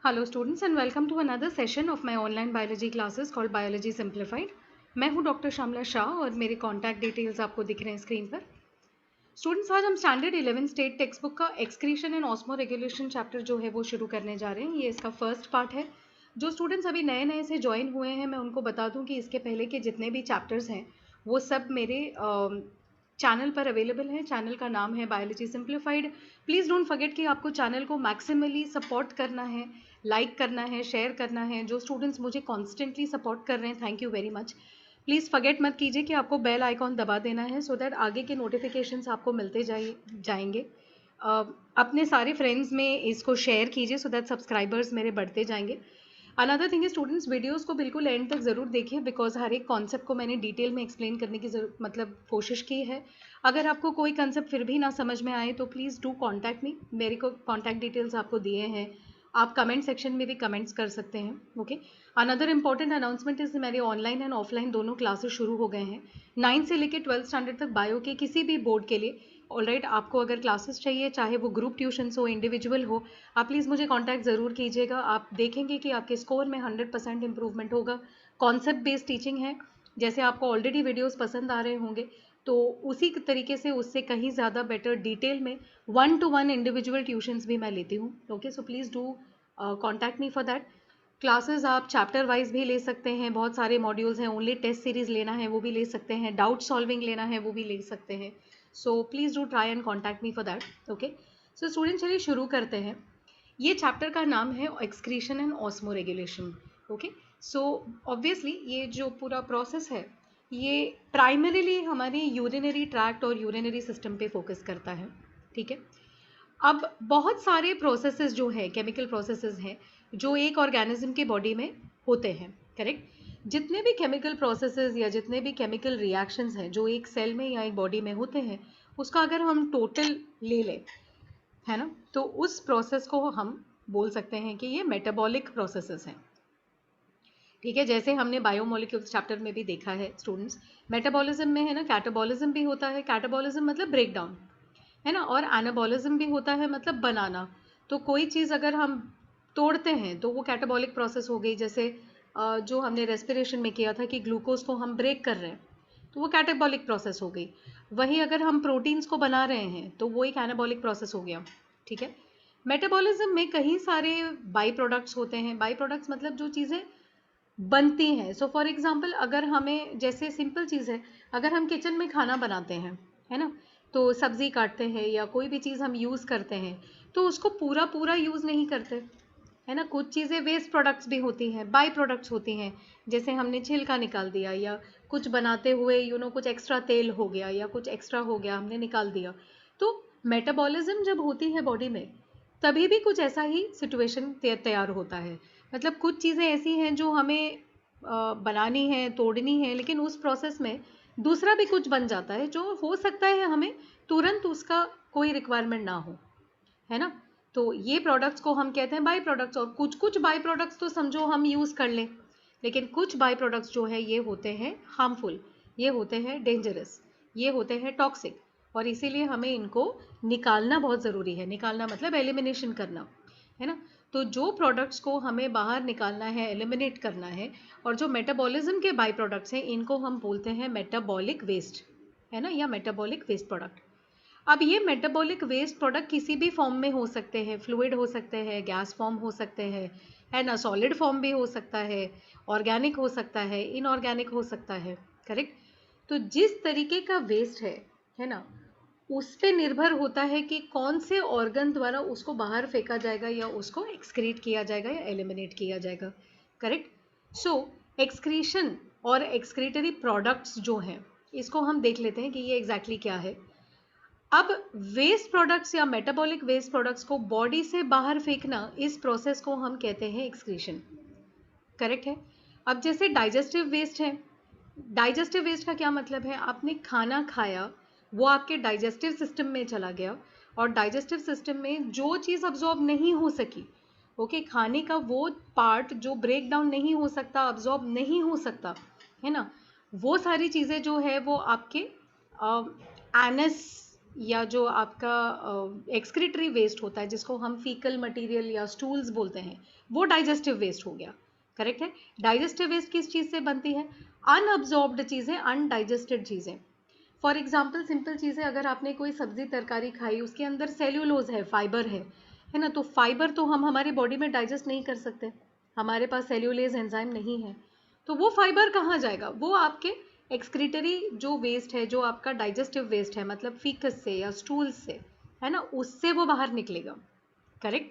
Hello students and welcome to another session of my online biology classes called biology simplified. मैं हूं doctor Shyamala Shah और मेरे contact details आपको दिख रहे हैं स्क्रीन पर। स्टूडेंट्स, आज हम स्टैंडर्ड 11 स्टेट टेक्स्ट बुक का excretion and osmo regulation chapter जो है वो शुरू करने जा रहे हैं। ये इसका फर्स्ट पार्ट है। जो स्टूडेंट्स अभी नए नए से ज्वाइन हुए हैं, मैं उनको बता दूं कि इसके पहले के जितने भी चैप्टर्स हैं वो सब मेरे चैनल पर अवेलेबल है। चैनल का नाम है biology simplified. Please don't forget कि आपको चैनल को मैक्सिमली सपोर्ट करना है, लाइक करना है, शेयर करना है। जो स्टूडेंट्स मुझे कॉन्स्टेंटली सपोर्ट कर रहे हैं, thank you very much. Please forget मत कीजिए कि आपको बेल आइकॉन दबा देना है सो दैट आगे के नोटिफिकेशंस आपको मिलते जाएंगे। अपने सारे फ्रेंड्स में इसको शेयर कीजिए सो दैट सब्सक्राइबर्स मेरे बढ़ते जाएंगे। अनदर थिंग स्टूडेंट्स, वीडियोस को बिल्कुल एंड तक ज़रूर देखिए बिकॉज हर एक कॉन्सेप्ट को मैंने डिटेल में एक्सप्लेन करने की कोशिश की है। अगर आपको कोई कंसेप्ट फिर भी ना समझ में आए तो प्लीज़ डू कॉन्टैक्ट मी। मेरे को कॉन्टैक्ट डिटेल्स आपको दिए हैं, आप कमेंट सेक्शन में भी कमेंट्स कर सकते हैं। Okay, another important announcement is मेरे ऑनलाइन एंड ऑफलाइन दोनों क्लासेस शुरू हो गए हैं। 9 से लेकर 12 स्टैंडर्ड तक बायो के किसी भी बोर्ड के लिए ऑलराइट। आपको अगर क्लासेस चाहिए, चाहे वो ग्रुप ट्यूशन्स हो, इंडिविजुअल हो, आप प्लीज़ मुझे कांटेक्ट ज़रूर कीजिएगा। आप देखेंगे कि आपके स्कोर में 100% इंप्रूवमेंट होगा। कॉन्सेप्ट बेस्ड टीचिंग है, जैसे आपको ऑलरेडी वीडियोस पसंद आ रहे होंगे तो उसी तरीके से उससे कहीं ज़्यादा बेटर डिटेल में 1-to-1 इंडिविजुअल ट्यूशन्स भी मैं लेती हूँ। Okay, so please do contact me for that. Classes आप चैप्टर वाइज भी ले सकते हैं, बहुत सारे मॉड्यूल्स हैं। ओनली टेस्ट सीरीज लेना है वो भी ले सकते हैं, डाउट सॉल्विंग लेना है वो भी ले सकते हैं। So please do try and contact me for that. Okay, so student चलिए शुरू करते हैं। ये चैप्टर का नाम है excretion and osmo regulation. Okay, so obviously ये जो पूरा प्रोसेस है ये प्राइमरीली हमारे यूरिनरी ट्रैक्ट और यूरिनरी सिस्टम पे फोकस करता है। ठीक है, अब बहुत सारे प्रोसेसेस जो है, केमिकल प्रोसेसेस हैं जो एक ऑर्गेनिज्म के बॉडी में होते हैं। करेक्ट, जितने भी केमिकल प्रोसेसेस या जितने भी केमिकल रिएक्शंस हैं जो एक सेल में या एक बॉडी में होते हैं, उसका अगर हम टोटल ले लें, है ना, तो उस प्रोसेस को हम बोल सकते हैं कि ये मेटाबॉलिक प्रोसेसेस हैं। ठीक है, जैसे हमने बायोमोलिक्यूल्स चैप्टर में भी देखा है स्टूडेंट्स, मेटाबॉलिज्म में है ना कैटाबॉलिज्म भी होता है। कैटाबॉलिज्म मतलब ब्रेक डाउन, है ना, और एनाबॉलिज्म भी होता है मतलब बनाना। तो कोई चीज़ अगर हम तोड़ते हैं तो वो कैटाबॉलिक प्रोसेस हो गई। जैसे जो हमने रेस्पिरेशन में किया था कि ग्लूकोज को हम ब्रेक कर रहे हैं तो वो कैटाबॉलिक प्रोसेस हो गई। वही अगर हम प्रोटीन्स को बना रहे हैं तो वो एक एनाबॉलिक प्रोसेस हो गया। ठीक है, मेटाबॉलिज्म में कई सारे बाई प्रोडक्ट्स होते हैं। बाई प्रोडक्ट्स मतलब जो चीज़ें बनती हैं। सो फॉर एग्जांपल, अगर हमें, जैसे सिंपल चीज़ है, अगर हम किचन में खाना बनाते हैं, है ना, तो सब्जी काटते हैं या कोई भी चीज़ हम यूज़ करते हैं तो उसको पूरा पूरा यूज़ नहीं करते, है ना। कुछ चीज़ें वेस्ट प्रोडक्ट्स भी होती हैं, बाई प्रोडक्ट्स होती हैं। जैसे हमने छिलका निकाल दिया या कुछ बनाते हुए कुछ एक्स्ट्रा तेल हो गया या कुछ एक्स्ट्रा हो गया, हमने निकाल दिया। तो मेटाबॉलिज्म जब होती है बॉडी में तभी भी कुछ ऐसा ही सिचुएशन तैयार होता है। मतलब कुछ चीज़ें ऐसी हैं जो हमें बनानी है, तोड़नी है, लेकिन उस प्रोसेस में दूसरा भी कुछ बन जाता है जो हो सकता है हमें तुरंत उसका कोई रिक्वायरमेंट ना हो, है ना। तो ये प्रोडक्ट्स को हम कहते हैं बाई प्रोडक्ट्स। और कुछ कुछ बाई प्रोडक्ट्स तो समझो हम यूज़ कर लें, लेकिन कुछ बाई प्रोडक्ट्स जो है ये होते हैं हार्मफुल, ये होते हैं डेंजरस, ये होते हैं टॉक्सिक, और इसीलिए हमें इनको निकालना बहुत ज़रूरी है। निकालना मतलब एलिमिनेशन करना, है ना। तो जो प्रोडक्ट्स को हमें बाहर निकालना है, एलिमिनेट करना है, और जो मेटाबॉलिज्म के बाई प्रोडक्ट्स हैं इनको हम बोलते हैं मेटाबॉलिक वेस्ट, है ना, या मेटाबॉलिक वेस्ट प्रोडक्ट। अब ये मेटाबॉलिक वेस्ट प्रोडक्ट किसी भी फॉर्म में हो सकते हैं, फ्लूइड हो सकते हैं, गैस फॉर्म हो सकते हैं, है ना, सॉलिड फॉर्म भी हो सकता है, ऑर्गेनिक हो सकता है, इनऑर्गेनिक हो सकता है। करेक्ट, तो जिस तरीके का वेस्ट है ना, उस पे निर्भर होता है कि कौन से ऑर्गन द्वारा उसको बाहर फेंका जाएगा या उसको एक्सक्रीट किया जाएगा या एलिमिनेट किया जाएगा। करेक्ट, सो एक्सक्रीशन और एक्सक्रीटरी प्रोडक्ट्स जो हैं इसको हम देख लेते हैं कि ये एग्जैक्टली क्या है। अब वेस्ट प्रोडक्ट्स या मेटाबॉलिक वेस्ट प्रोडक्ट्स को बॉडी से बाहर फेंकना, इस प्रोसेस को हम कहते हैं एक्सक्रीशन। करेक्ट है। अब जैसे डाइजेस्टिव वेस्ट है, डाइजेस्टिव वेस्ट का क्या मतलब है, आपने खाना खाया, वो आपके डाइजेस्टिव सिस्टम में चला गया, और डाइजेस्टिव सिस्टम में जो चीज़ अब्जॉर्ब नहीं हो सकी, ओके, खाने का वो पार्ट जो ब्रेक डाउन नहीं हो सकता, अब्जॉर्ब नहीं हो सकता, है ना, वो सारी चीज़ें जो है वो आपके एनस या जो आपका एक्सक्रीटरी वेस्ट होता है जिसको हम फीकल मटेरियल या स्टूल्स बोलते हैं, वो डाइजेस्टिव वेस्ट हो गया। करेक्ट है। डाइजेस्टिव वेस्ट किस चीज़ से बनती है? अनअब्जॉर्ब्ड चीज़ें, अनडाइजेस्टेड चीज़ें। फॉर एग्जाम्पल सिंपल चीज़ें, अगर आपने कोई सब्जी तरकारी खाई, उसके अंदर सेल्यूलोज है, फाइबर है ना, तो फाइबर तो हम हमारी बॉडी में डाइजेस्ट नहीं कर सकते, हमारे पास सेल्यूलेज एंजाइम नहीं है, तो वो फाइबर कहाँ जाएगा? वो आपके एक्सक्रीटरी जो वेस्ट है, जो आपका डाइजेस्टिव वेस्ट है, मतलब फीकस से या स्टूल से, है ना, उससे वो बाहर निकलेगा। करेक्ट।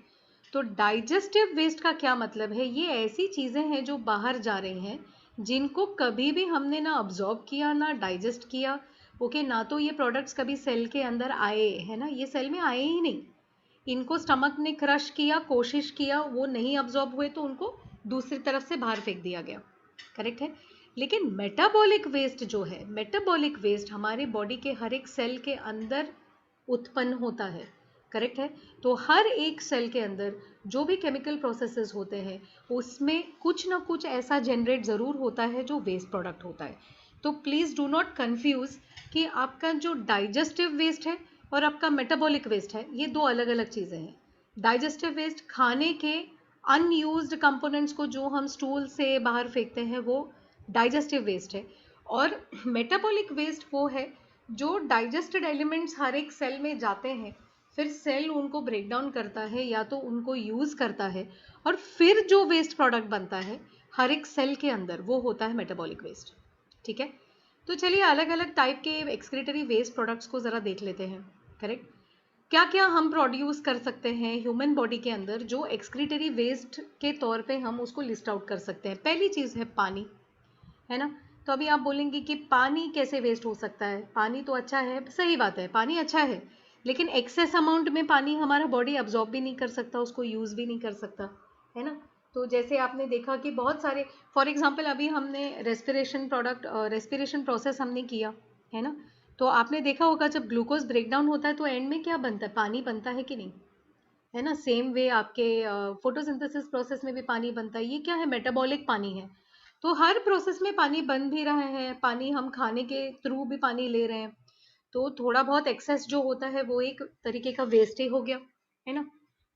तो डाइजेस्टिव वेस्ट का क्या मतलब है? ये ऐसी चीज़ें हैं जो बाहर जा रही हैं, जिनको कभी भी हमने ना अब्जॉर्ब किया ना डाइजेस्ट किया। ओके, ना तो ये प्रोडक्ट्स कभी सेल के अंदर आए, है ना, ये सेल में आए ही नहीं। इनको स्टमक ने क्रश किया, कोशिश किया, वो नहीं अब्जॉर्ब हुए तो उनको दूसरी तरफ से बाहर फेंक दिया गया। करेक्ट है। लेकिन मेटाबॉलिक वेस्ट जो है, मेटाबॉलिक वेस्ट हमारे बॉडी के हर एक सेल के अंदर उत्पन्न होता है। करेक्ट है। तो हर एक सेल के अंदर जो भी केमिकल प्रोसेसेस होते हैं, उसमें कुछ ना कुछ ऐसा जनरेट ज़रूर होता है जो वेस्ट प्रोडक्ट होता है। तो प्लीज़ डू नॉट कंफ्यूज कि आपका जो डाइजेस्टिव वेस्ट है और आपका मेटाबॉलिक वेस्ट है, ये दो अलग अलग चीज़ें हैं। डाइजेस्टिव वेस्ट खाने के अनयूज्ड कंपोनेंट्स को जो हम स्टूल से बाहर फेंकते हैं, वो डाइजेस्टिव वेस्ट है। और मेटाबॉलिक वेस्ट वो है जो डाइजेस्टेड एलिमेंट्स हर एक सेल में जाते हैं, फिर सेल उनको ब्रेक डाउन करता है या तो उनको यूज़ करता है, और फिर जो वेस्ट प्रोडक्ट बनता है हर एक सेल के अंदर, वो होता है मेटाबॉलिक वेस्ट। ठीक है। तो चलिए अलग अलग टाइप के एक्सक्रीटरी वेस्ट प्रोडक्ट्स को ज़रा देख लेते हैं। करेक्ट। क्या क्या हम प्रोड्यूस कर सकते हैं ह्यूमन बॉडी के अंदर जो एक्सक्रीटरी वेस्ट के तौर पे हम उसको लिस्ट आउट कर सकते हैं? पहली चीज़ है पानी, है ना। तो अभी आप बोलेंगे कि पानी कैसे वेस्ट हो सकता है? पानी तो अच्छा है, सही बात है, पानी अच्छा है, लेकिन एक्सेस अमाउंट में पानी हमारा बॉडी अब्जॉर्ब भी नहीं कर सकता, उसको यूज़ भी नहीं कर सकता, है ना। तो जैसे आपने देखा कि बहुत सारे, फॉर एग्जांपल अभी हमने रेस्पिरेशन प्रोसेस हमने किया, है ना, तो आपने देखा होगा जब ग्लूकोज ब्रेक डाउन होता है तो एंड में क्या बनता है? पानी बनता है कि नहीं? है ना। सेम वे आपके फोटोसिंथेसिस प्रोसेस में भी पानी बनता है, ये क्या है? मेटाबॉलिक पानी है। तो हर प्रोसेस में पानी बन भी रहा है, पानी हम खाने के थ्रू भी पानी ले रहे हैं, तो थोड़ा बहुत एक्सेस जो होता है वो एक तरीके का वेस्ट ही हो गया, है ना।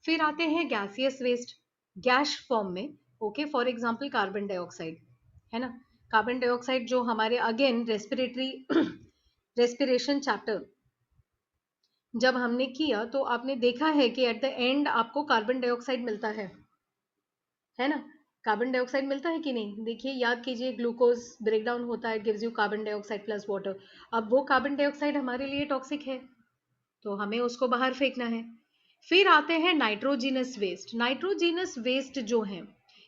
फिर आते हैं गैसियस वेस्ट, गैस फॉर्म में। Okay, for example carbon dioxide, है ना। कार्बन डाइऑक्साइड जो हमारे अगेन रेस्पिरेशन चैप्टर जब हमने किया तो आपने देखा है कि एट द एंड आपको कार्बन डाइऑक्साइड मिलता है ना। कार्बन डाइऑक्साइड मिलता है कि नहीं? देखिए, याद कीजिए, ग्लूकोज ब्रेक डाउन होता है, gives you carbon dioxide plus water. अब वो कार्बन डाइऑक्साइड हमारे लिए टॉक्सिक है, तो हमें उसको बाहर फेंकना है। फिर आते हैं नाइट्रोजिनस वेस्ट। नाइट्रोजिनस वेस्ट जो है,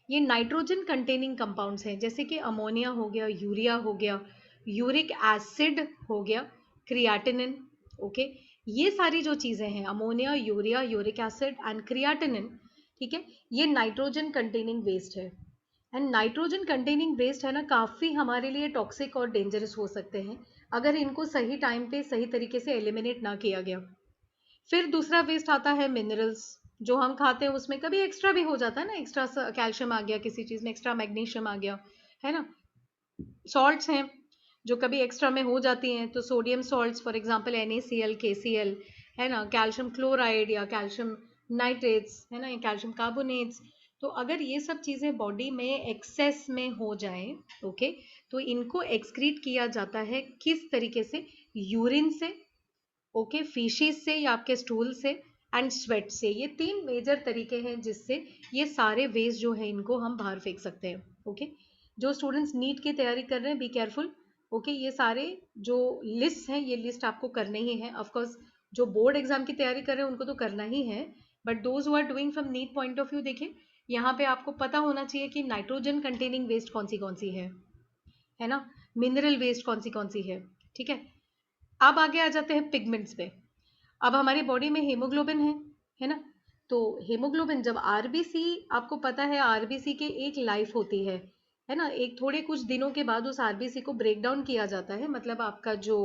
ये नाइट्रोजन कंटेनिंग कंपाउंड्स हैं, जैसे कि अमोनिया हो गया, यूरिया हो गया, यूरिक एसिड हो गया, क्रिएटिनिन। ओके, ये सारी जो चीज़ें हैं, ammonia, urea, uric acid and creatinine, ठीक है, ये नाइट्रोजन कंटेनिंग वेस्ट है। एंड नाइट्रोजन कंटेनिंग वेस्ट है ना, काफ़ी हमारे लिए टॉक्सिक और डेंजरस हो सकते हैं अगर इनको सही टाइम पे सही तरीके से एलिमिनेट ना किया गया। फिर दूसरा वेस्ट आता है मिनरल्स, जो हम खाते हैं उसमें कभी एक्स्ट्रा भी हो जाता है ना, एक्स्ट्रा कैल्शियम आ गया, किसी चीज़ में एक्स्ट्रा मैग्नीशियम आ गया, है ना। सॉल्ट्स हैं जो कभी एक्स्ट्रा में हो जाती हैं, तो sodium salts for example NaCl, KCl, है ना, कैल्शियम क्लोराइड या कैल्शियम नाइट्रेट्स, है ना, कैल्शियम कार्बोनेट्स। तो अगर ये सब चीज़ें बॉडी में एक्सेस में हो जाएं, ओके, तो इनको एक्सक्रीट किया जाता है किस तरीके से? यूरिन से, ओके, फीशीज से या आपके स्टूल से, एंड स्वेट से। ये तीन मेजर तरीके हैं जिससे ये सारे वेस्ट जो है इनको हम बाहर फेंक सकते हैं। ओके, जो स्टूडेंट्स नीट की तैयारी कर रहे हैं, बी केयरफुल। ओके, ये सारे जो लिस्ट हैं, ये लिस्ट आपको करने ही है। ऑफकोर्स जो बोर्ड एग्जाम की तैयारी कर रहे हैं उनको तो करना ही है, but those who are doing from NEET point of view, देखिए यहाँ पे आपको पता होना चाहिए कि नाइट्रोजन कंटेनिंग वेस्ट कौन सी है ना, मिनरल वेस्ट कौन सी है। ठीक है। अब आगे आ जाते हैं पिगमेंट्स पे। अब हमारी बॉडी में हीमोग्लोबिन है ना। तो हीमोग्लोबिन जब आरबीसी, आपको पता है आरबीसी के एक लाइफ होती है ना, एक थोड़े कुछ दिनों के बाद उस आरबीसी को ब्रेक डाउन किया जाता है, मतलब आपका जो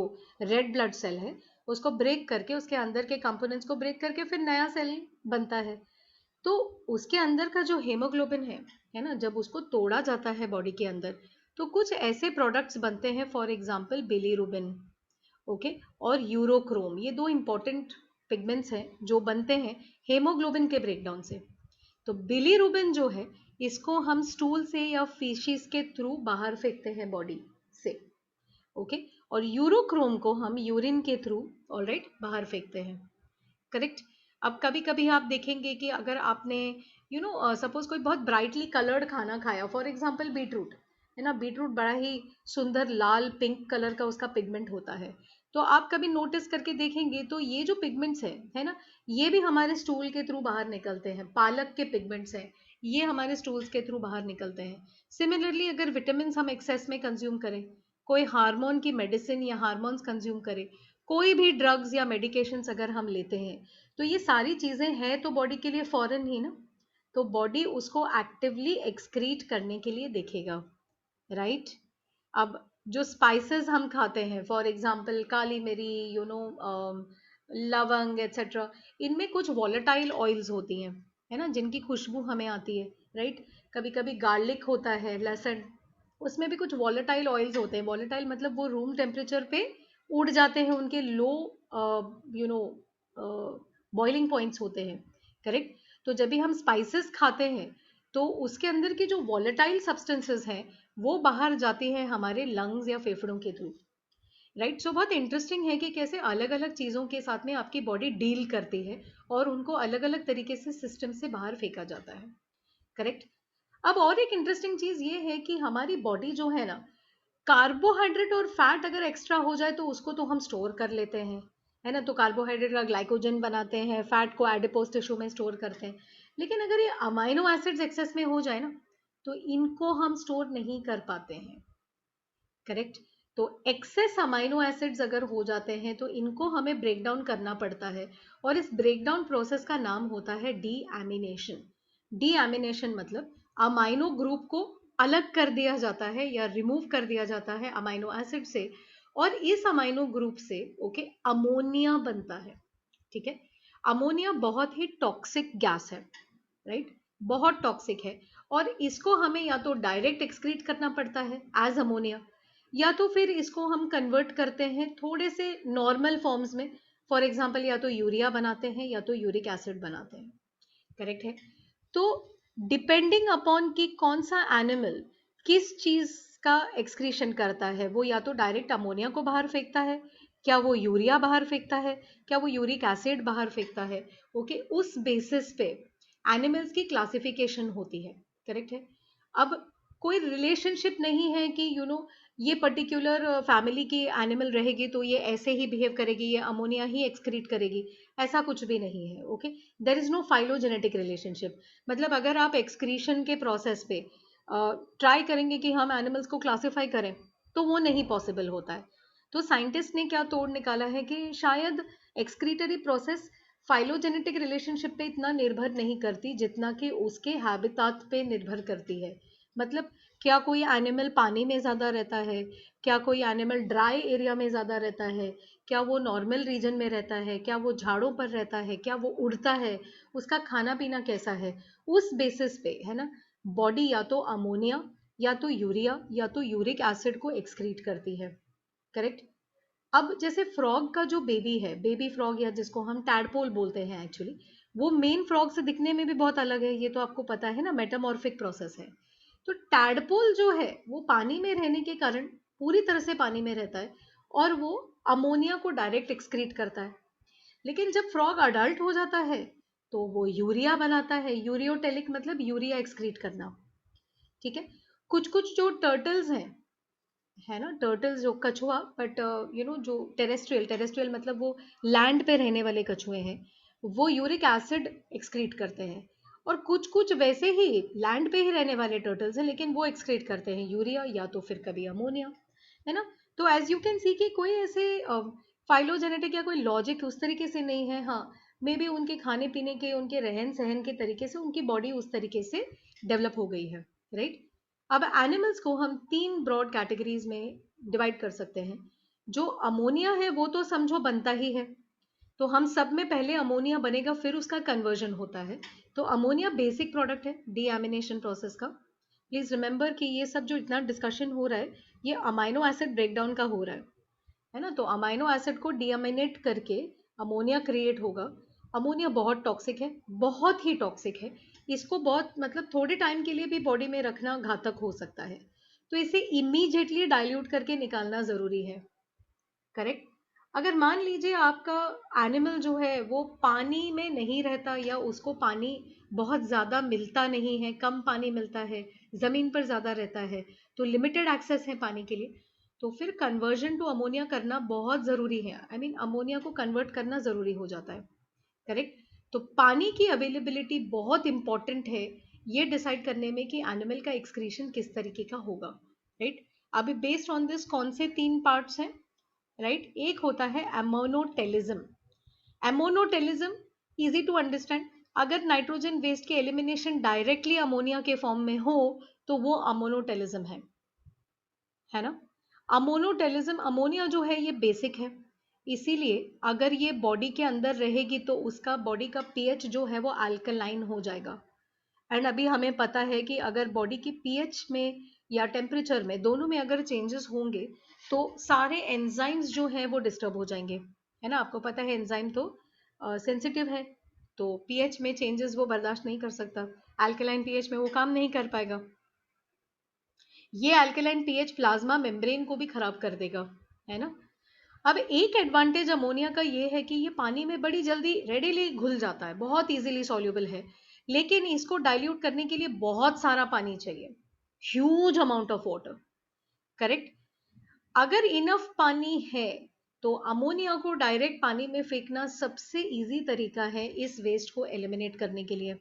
रेड ब्लड सेल है उसको ब्रेक करके, उसके अंदर के कंपोनेंट्स को ब्रेक करके फिर नया सेल बनता है। तो उसके अंदर का जो हीमोग्लोबिन है ना, जब उसको तोड़ा जाता है बॉडी के अंदर, तो कुछ ऐसे प्रोडक्ट्स बनते हैं, फॉर एग्जाम्पल बिलीरुबिन, ओके, और यूरोक्रोम, ये दो इंपॉर्टेंट पिगमेंट्स हैं जो बनते हैं हेमोग्लोबिन के ब्रेकडाउन से। तो बिलीरुबिन जो है इसको हम स्टूल से या फीशिस के थ्रू बाहर फेंकते हैं बॉडी से, ओके, और यूरोक्रोम को हम यूरिन के थ्रू ऑलराइट बाहर फेंकते हैं, करेक्ट। अब कभी कभी आप देखेंगे कि अगर आपने सपोज कोई बहुत ब्राइटली कलर्ड खाना खाया, फॉर एग्जांपल बीटरूट, है ना, बीटरूट बड़ा ही सुंदर लाल पिंक कलर का उसका पिगमेंट होता है, तो आप कभी नोटिस करके देखेंगे तो ये जो पिगमेंट्स है ना, ये भी हमारे स्टूल के थ्रू बाहर निकलते हैं। पालक के पिगमेंट्स हैं, ये हमारे स्टूल्स के थ्रू बाहर निकलते हैं। सिमिलरली अगर विटामिन हम एक्सेस में कंज्यूम करें, कोई हार्मोन की मेडिसिन या हार्मोन्स कंज्यूम करें, कोई भी ड्रग्स या मेडिकेशंस अगर हम लेते हैं, तो ये सारी चीजें हैं तो बॉडी के लिए फॉरेन ही ना, तो बॉडी उसको एक्टिवली एक्सक्रीट करने के लिए देखेगा, राइट। अब जो स्पाइसेस हम खाते हैं, फॉर एग्जांपल काली मिरी, लवंग एटसेट्रा, इनमें कुछ वॉलेटाइल ऑयल्स होती हैं, है ना, जिनकी खुशबू हमें आती है, राइट। कभी कभी गार्लिक होता है, लहसुन, उसमें भी कुछ वॉलेटाइल ऑयल्स होते हैं। वॉलेटाइल मतलब वो रूम टेम्परेचर पे उड़ जाते हैं, उनके लो यू नो बॉइलिंग पॉइंट्स होते हैं, करेक्ट। तो जब भी हम स्पाइसेस खाते हैं तो उसके अंदर की जो वॉलेटाइल सब्सटेंसेस हैं वो बाहर जाती हैं हमारे लंग्स या फेफड़ों के थ्रू, राइट। सो बहुत इंटरेस्टिंग है कि कैसे अलग अलग चीज़ों के साथ में आपकी बॉडी डील करती है और उनको अलग अलग तरीके से सिस्टम से बाहर फेंका जाता है, करेक्ट। अब और एक इंटरेस्टिंग चीज़ ये है कि हमारी बॉडी जो है ना, कार्बोहाइड्रेट और फैट अगर एक्स्ट्रा हो जाए तो उसको तो हम स्टोर कर लेते हैं, है ना, तो कार्बोहाइड्रेट का ग्लाइकोजन बनाते हैं, फैट को एडिपोज टिश्यू में स्टोर करते हैं। लेकिन अगर ये अमाइनो एसिड्स एक्सेस में हो जाए ना, तो इनको हम स्टोर नहीं कर पाते हैं, करेक्ट। तो एक्सेस अमाइनो एसिड्स अगर हो जाते हैं तो इनको हमें ब्रेक डाउन करना पड़ता है, और इस ब्रेक डाउन प्रोसेस का नाम होता है डीएमिनेशन। डीएमिनेशन मतलब अमाइनो ग्रुप को अलग कर दिया जाता है या रिमूव कर दिया जाता है अमाइनो एसिड से, और इस अमाइनो ग्रुप से ओके अमोनिया बनता है, ठीक है। अमोनिया बहुत ही टॉक्सिक गैस है, राइट, बहुत टॉक्सिक है, और इसको हमें या तो डायरेक्ट एक्सक्रीट करना पड़ता है एज अमोनिया, या तो फिर इसको हम कन्वर्ट करते हैं थोड़े से नॉर्मल फॉर्म्स में, फॉर एग्जांपल या तो यूरिया बनाते हैं या तो यूरिक एसिड बनाते हैं, करेक्ट है। तो डिपेंडिंग अपॉन कि कौन सा एनिमल किस चीज का एक्सक्रीशन करता है, वो या तो डायरेक्ट अमोनिया को बाहर फेंकता है, क्या वो यूरिया बाहर फेंकता है, क्या वो यूरिक एसिड बाहर फेंकता है, ओके, उस बेसिस पे एनिमल्स की क्लासिफिकेशन होती है, करेक्ट है। अब कोई रिलेशनशिप नहीं है कि ये पर्टिकुलर फैमिली की एनिमल रहेगी तो ये ऐसे ही बिहेव करेगी, ये अमोनिया ही एक्सक्रीट करेगी, ऐसा कुछ भी नहीं है, okay. There is no phylogenetic relationship. मतलब अगर आप एक्सक्रीशन के प्रोसेस पे ट्राई करेंगे कि हम एनिमल्स को क्लासिफाई करें तो वो नहीं पॉसिबल होता है। तो साइंटिस्ट ने क्या तोड़ निकाला है कि शायद एक्सक्रीटरी प्रोसेस फाइलोजेनेटिक रिलेशनशिप पे इतना निर्भर नहीं करती जितना कि उसके हैबिtat पे निर्भर करती है। मतलब क्या कोई एनिमल पानी में ज़्यादा रहता है, क्या कोई एनिमल ड्राई एरिया में ज़्यादा रहता है, क्या वो नॉर्मल रीजन में रहता है, क्या वो झाड़ों पर रहता है, क्या वो उड़ता है, उसका खाना पीना कैसा है, उस बेसिस पे, है ना, बॉडी या तो अमोनिया या तो यूरिया या तो यूरिक एसिड को एक्सक्रीट करती है, करेक्ट। अब जैसे फ्रॉग का जो बेबी है, बेबी फ्रॉग या जिसको हम टैडपोल बोलते हैं एक्चुअली, वो मेन फ्रॉग से दिखने में भी बहुत अलग है, ये तो आपको पता है ना, मेटामॉर्फिक प्रोसेस है। तो टैडपोल जो है वो पानी में रहने के कारण पूरी तरह से पानी में रहता है और वो अमोनिया को डायरेक्ट एक्सक्रीट करता है। लेकिन जब फ्रॉग अडल्ट हो जाता है तो वो यूरिया बनाता है, यूरियोटेलिक मतलब यूरिया एक्सक्रीट करना, ठीक है। कुछ कुछ जो टर्टल्स हैं, है ना, टर्टल्स जो कछुआ, बट जो टेरेस्ट्रियल, टेरेस्ट्रियल मतलब वो लैंड पे रहने वाले कछुए हैं, वो यूरिक एसिड एक्सक्रीट करते हैं। और कुछ कुछ वैसे ही लैंड पे ही रहने वाले टर्टल्स हैं लेकिन वो एक्सक्रीट करते हैं यूरिया या तो फिर कभी अमोनिया, है ना। तो एज यू कैन सी कि कोई ऐसे फाइलोजेनेटिक या कोई लॉजिक उस तरीके से नहीं है। हाँ, मे बी उनके खाने पीने के, उनके रहन सहन के तरीके से उनकी बॉडी उस तरीके से डेवलप हो गई है, राइट। अब एनिमल्स को हम 3 ब्रॉड कैटेगरीज में डिवाइड कर सकते हैं। जो अमोनिया है वो तो समझो बनता ही है, तो हम सब में पहले अमोनिया बनेगा फिर उसका कन्वर्जन होता है। तो अमोनिया बेसिक प्रोडक्ट है डीएमिनेशन प्रोसेस का। प्लीज रिमेंबर कि ये सब जो इतना डिस्कशन हो रहा है ये अमाइनो एसिड ब्रेकडाउन का हो रहा है, है ना। तो अमाइनो एसिड को डीअमीनेट करके अमोनिया क्रिएट होगा। अमोनिया बहुत टॉक्सिक है, बहुत ही टॉक्सिक है। इसको बहुत मतलब थोड़े टाइम के लिए भी बॉडी में रखना घातक हो सकता है, तो इसे इमीडिएटली डाइल्यूट करके निकालना जरूरी है। करेक्ट। अगर मान लीजिए आपका एनिमल जो है वो पानी में नहीं रहता, या उसको पानी बहुत ज़्यादा मिलता नहीं है, कम पानी मिलता है, ज़मीन पर ज़्यादा रहता है, तो लिमिटेड एक्सेस है पानी के लिए, तो फिर कन्वर्जन टू अमोनिया करना बहुत ज़रूरी है। आई मीन अमोनिया को कन्वर्ट करना ज़रूरी हो जाता है। करेक्ट। तो पानी की अवेलेबिलिटी बहुत इंपॉर्टेंट है ये डिसाइड करने में कि एनिमल का एक्सक्रीशन किस तरीके का होगा। राइट। अभी बेस्ड ऑन दिस कौन से 3 पार्ट्स हैं? राइट। एक होता है एमोनोटेलिज्म। एमोनोटेलिज्म इजी टू अंडरस्टैंड। अगर नाइट्रोजन वेस्ट के एलिमिनेशन डायरेक्टली अमोनिया के फॉर्म में हो तो वो अमोनोटेलिज्म है ना। अमोनोटेलिज्म, अमोनिया जो है ये बेसिक है, इसीलिए अगर ये बॉडी के अंदर रहेगी तो उसका बॉडी का पीएच जो है वो अल्कलाइन हो जाएगा। एंड अभी हमें पता है कि अगर बॉडी की पीएच में या टेम्परेचर में, दोनों में अगर चेंजेस होंगे तो सारे एंजाइम्स जो है वो डिस्टर्ब हो जाएंगे, है ना। आपको पता है एंजाइम तो सेंसिटिव है, तो पीएच में चेंजेस वो बर्दाश्त नहीं कर सकता। अल्कलाइन पीएच में वो काम नहीं कर पाएगा। ये अल्कलाइन पीएच प्लाज्मा मेम्ब्रेन को भी खराब कर देगा, है ना। अब एक एडवांटेज अमोनिया का ये है कि ये पानी में बड़ी जल्दी रेडिली घुल जाता है, बहुत इजीली सॉल्युबल है, लेकिन इसको डाइल्यूट करने के लिए बहुत सारा पानी चाहिए, huge amount of water. Correct. अगर इनफ पानी है तो अमोनिया को डायरेक्ट पानी में फेंकना सबसे इजी तरीका है इस वेस्ट को एलिमिनेट करने के लिए।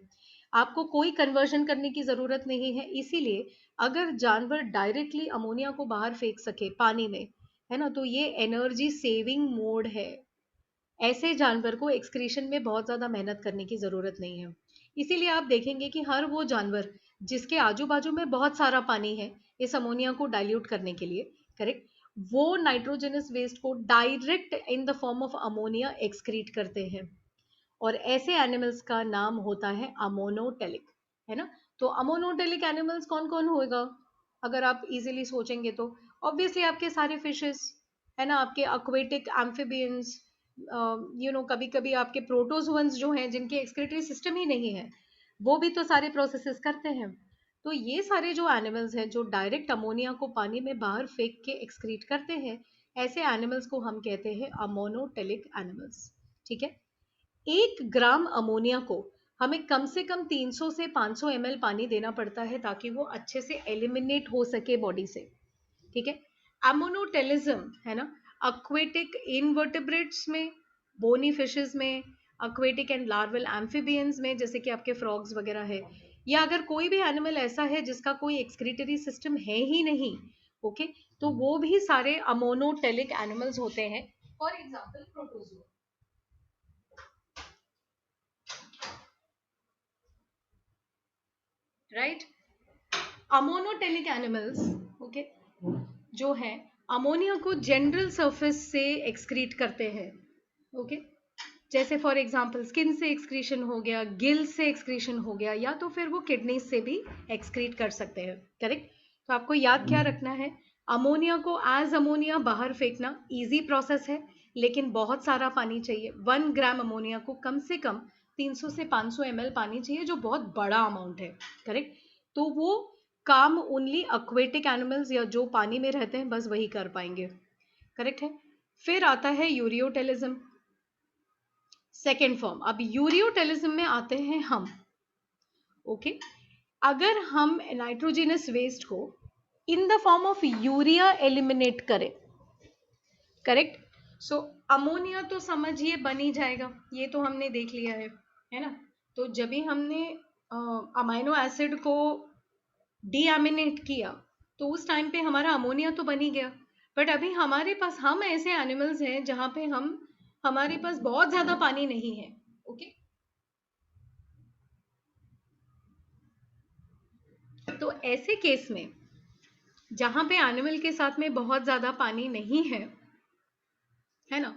आपको कोई कन्वर्जन करने की जरूरत नहीं है, इसीलिए अगर जानवर डायरेक्टली अमोनिया को बाहर फेंक सके पानी में, है ना, तो ये एनर्जी सेविंग मोड है। ऐसे जानवर को एक्सक्रीशन में बहुत ज्यादा मेहनत करने की जरूरत नहीं है। इसीलिए आप देखेंगे कि हर वो जानवर जिसके आजू बाजू में बहुत सारा पानी है इस अमोनिया को डाइल्यूट करने के लिए, करेक्ट, वो नाइट्रोजनस वेस्ट को direct in the form of ammonia excrete करते हैं। और ऐसे एनिमल्स का नाम होता है अमोनोटेलिक, है ना। तो अमोनोटेलिक एनिमल्स कौन कौन होगा? अगर आप इजीली सोचेंगे तो ऑब्वियसली आपके सारे फिशेस, है ना, आपके एक्वेटिक एम्फिबियंस, कभी कभी आपके प्रोटोजोअन्स जो हैं जिनके एक्सक्रीटरी सिस्टम ही नहीं है, वो भी तो सारे प्रोसेसेस करते हैं। तो ये सारे जो एनिमल्स हैं जो डायरेक्ट अमोनिया को पानी में बाहर फेंक के एक्सक्रीट करते हैं, ऐसे एनिमल्स को हम कहते हैं अमोनोटेलिक एनिमल्स। ठीक है। 1 ग्राम अमोनिया को हमें कम से कम 300 से 500 ml पानी देना पड़ता है ताकि वो अच्छे से एलिमिनेट हो सके बॉडी से। ठीक है। अमोनोटेलिज्म, है ना, एक्वेटिक इनवर्टेब्रेट्स में, बोनी फिशेस में, एक्वेटिक एंड लार्वल एम्फिबियंस में जैसे कि आपके फ्रॉग्स वगैरह है, या अगर कोई भी एनिमल ऐसा है जिसका कोई एक्सक्रीटरी सिस्टम है ही नहीं, ओके, तो वो भी सारे अमोनोटेलिक एनिमल्स होते हैं। For example protozoa. Right. Ammonotelic animals, okay, जो है अमोनिया को जनरल सरफेस से एक्सक्रीट करते हैं। ओके। जैसे फॉर एग्जांपल स्किन से एक्सक्रीशन हो गया, गिल से एक्सक्रीशन हो गया, या तो फिर वो किडनी से भी एक्सक्रीट कर सकते हैं। करेक्ट। तो आपको याद क्या रखना है, अमोनिया को एज अमोनिया बाहर फेंकना इजी प्रोसेस है, लेकिन बहुत सारा पानी चाहिए। 1 ग्राम अमोनिया को कम से कम 300 से 500 ml पानी चाहिए, जो बहुत बड़ा अमाउंट है। करेक्ट। तो वो काम ओनली एक्वेटिक एनिमल्स या जो पानी में रहते हैं बस वही कर पाएंगे। करेक्ट है। फिर आता है यूरियोटेलिज्म, सेकेंड फॉर्म। अब यूरियोटेलिज्म में आते हैं हम। ओके। अगर हम नाइट्रोजनस वेस्ट को in the form of urea eliminate करें, करेक्ट, सो अमोनिया तो समझिए बन ही जाएगा, ये तो हमने देख लिया है ना। तो जब भी हमने अमाइनो एसिड को डीएमिनेट किया तो उस टाइम पे हमारा अमोनिया तो बन ही गया। बट अभी हमारे पास, हम ऐसे एनिमल्स हैं जहां पे हमारे पास बहुत ज्यादा पानी नहीं है। ओके। तो ऐसे केस में जहां पे एनिमल के साथ में बहुत ज्यादा पानी नहीं है ना,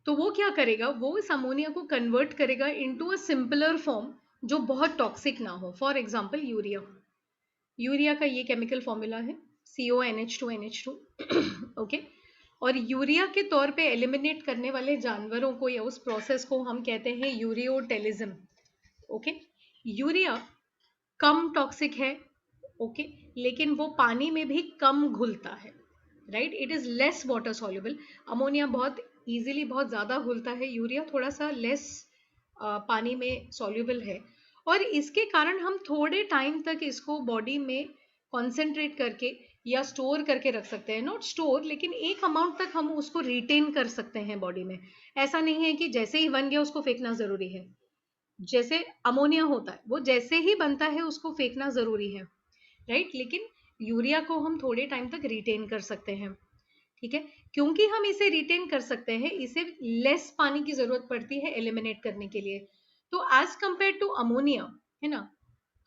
तो वो क्या करेगा, वो इस अमोनिया को कन्वर्ट करेगा इनटू अ सिंपलर फॉर्म जो बहुत टॉक्सिक ना हो। For example urea. यूरिया का ये केमिकल फॉर्मूला है CONH2NH2। ओके। और यूरिया के तौर पे एलिमिनेट करने वाले जानवरों को या उस प्रोसेस को हम कहते हैं यूरियोटेलिज्म। ओके, यूरिया कम टॉक्सिक है, ओके, लेकिन वो पानी में भी कम घुलता है, right, it is less water soluble. Ammonia बहुत इजीली बहुत ज्यादा घुलता है, यूरिया थोड़ा सा लेस पानी में सॉल्युबल है, और इसके कारण हम थोड़े टाइम तक इसको बॉडी में कॉन्सेंट्रेट करके या स्टोर करके रख सकते हैं, नॉट स्टोर, लेकिन एक अमाउंट तक हम उसको रिटेन कर सकते हैं बॉडी में। ऐसा नहीं है कि जैसे ही बन गया उसको फेंकना जरूरी है। जैसे अमोनिया होता है वो जैसे ही बनता है उसको फेंकना जरूरी है, राइट, लेकिन यूरिया को हम थोड़े टाइम तक रिटेन कर सकते हैं, ठीक है। क्योंकि हम इसे रिटेन कर सकते हैं, इसे लेस पानी की जरूरत पड़ती है एलिमिनेट करने के लिए। तो एज कंपेयर टू अमोनिया, है ना,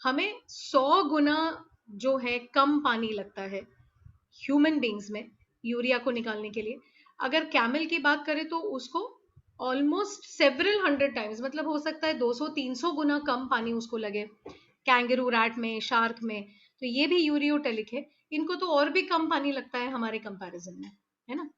हमें 100 गुना जो है कम पानी लगता है ह्यूमन बींग्स में यूरिया को निकालने के लिए। अगर कैमल की बात करें तो उसको ऑलमोस्ट सेवरल 100 टाइम्स, मतलब हो सकता है 200-300 गुना कम पानी उसको लगे कैंगरू रैट में, शार्क में। तो ये भी यूरियोटेलिक है, इनको तो और भी कम पानी लगता है हमारे कंपैरिजन में, है ना।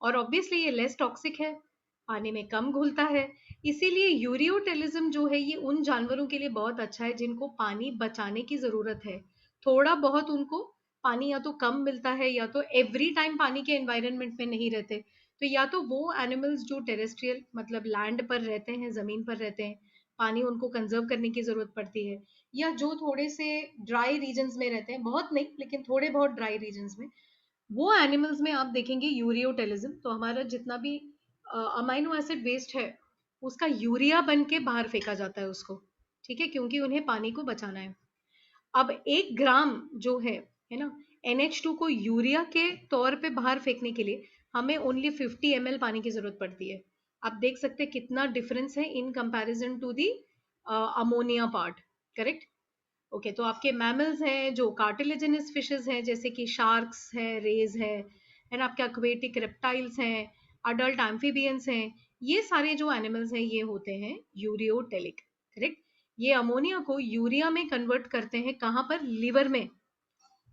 और ऑब्वियसली ये लेस टॉक्सिक है, पानी में कम घुलता है। इसीलिए यूरियोटेलिज्म जो है ये उन जानवरों के लिए बहुत अच्छा है जिनको पानी बचाने की जरूरत है। थोड़ा बहुत उनको पानी या तो कम मिलता है या तो एवरी टाइम पानी के एनवायरनमेंट में नहीं रहते। तो या तो वो एनिमल्स जो टेरेस्ट्रियल मतलब लैंड पर रहते हैं, जमीन पर रहते हैं, पानी उनको कंजर्व करने की जरूरत पड़ती है, या जो थोड़े से ड्राई रीजन्स में रहते हैं, बहुत नहीं लेकिन थोड़े बहुत ड्राई रीजन्स में, वो एनिमल्स में आप देखेंगे यूरियोटेलिज्म। तो हमारा जितना भी अमाइनो एसिड वेस्ट है उसका यूरिया बन के बाहर फेंका जाता है उसको, ठीक है, क्योंकि उन्हें पानी को बचाना है। अब 1 ग्राम जो है ना, NH2 को यूरिया के तौर पे बाहर फेंकने के लिए हमें ओनली 50 ml पानी की जरूरत पड़ती है। आप देख सकते हैं कितना डिफरेंस है in comparison to the ammonia part, correct. Okay, तो आपके मैमल्स हैं जो कार्टिलेजिनस फिशेस हैं, जैसे कि शार्क्स है, रेज है ना, आपके एक्वेटिक रेप्टाइल्स हैं, अडल्ट एम्फीबियंस हैं, ये सारे जो एनिमल्स हैं ये होते हैं यूरियोटेलिक, करेक्ट। ये अमोनिया को यूरिया में कन्वर्ट करते हैं, कहाँ पर, लिवर में,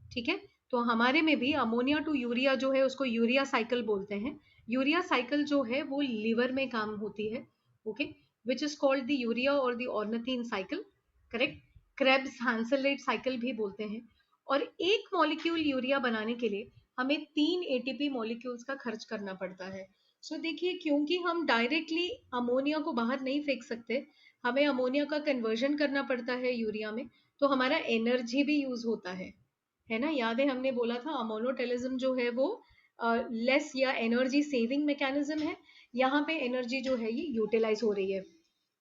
ठीक है। तो हमारे में भी अमोनिया टू यूरिया जो है उसको यूरिया साइकिल बोलते हैं। यूरिया साइकिल जो है वो लिवर में काम होती है, okay, which is called the urea और the ornithine cycle, correct. Krebs Henseleit cycle भी बोलते हैं। और एक मॉलिक्यूल यूरिया बनाने के लिए हमें 3 ATP मॉलिक्यूल्स का खर्च करना पड़ता है। सो देखिए, क्योंकि हम डायरेक्टली अमोनिया को बाहर नहीं फेंक सकते, हमें अमोनिया का कन्वर्जन करना पड़ता है यूरिया में, तो हमारा एनर्जी भी यूज होता है ना। याद है हमने बोला था अमोनोटेलिज्म जो है वो लेस या एनर्जी सेविंग मैकेनिज्म है, यहाँ पे एनर्जी जो है ये यूटिलाइज हो रही है,